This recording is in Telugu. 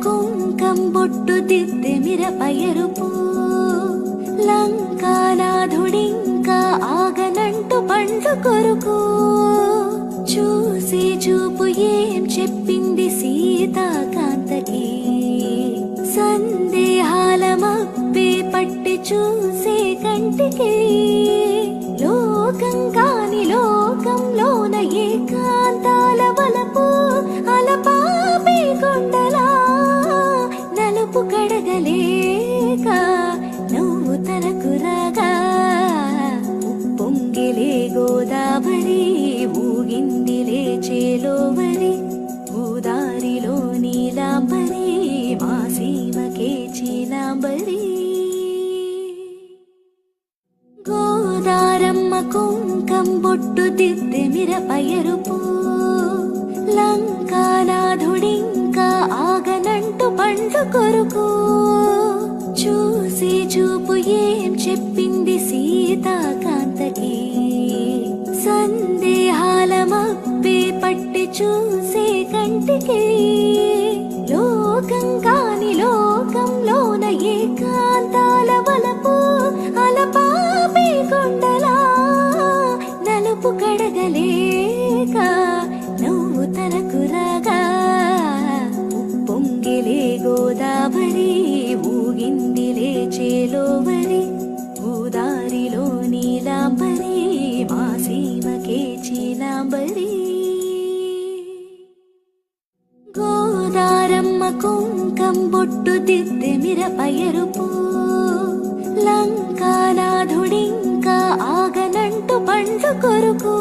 కుంకం బొట్టు దిద్దె మిరపయరుపు లంకానాథుడింకా ఆగనంటూ పండ్లు కొరుకు చూసి చూపు ఏం చెప్పింది సీతాకాంతకి సందేహాల మబ్బే పట్టి చూసే కంటికి లోకం కాని లోకంలోన ఏకాంతాల వలపు అలపాపి కొండలా నలుపు కడగలేక నువ్వు తనకు రాగా పొంగిలే గోదావరి ఊగిందిలే చేలోవరి ఊదారిలో నీలాంబరి మా సీమకే చీలాంబరి గోదారమ్మ కుంకం బొట్టు దిద్దె మిరపయరుపు లంకానాథుడింకా ఆగనంటూ పండ్లు కొరుకు చూసి చూపు ఏం చెప్పింది సీతాకాంతకి సందేహాల మబ్బే పట్టి చూసే కంటికి లోకం కాని లోకంలోన ఏకాంతాల వలపు అలపాపి కొండలా నలుపు కడగలేక నువ్వు తనకు రాగా పొంగిలే గోదావరి ఊగిందిలే చేలోవరి ఊదారిలో నీలాంబరి మా సీమకే చీలాంబరి గోదారమ్మ కుంకం బొట్టు దిద్దె మిరపయరుపు లంకానాథుడింకా ఆగనంటూ పండ్లు కొరుకు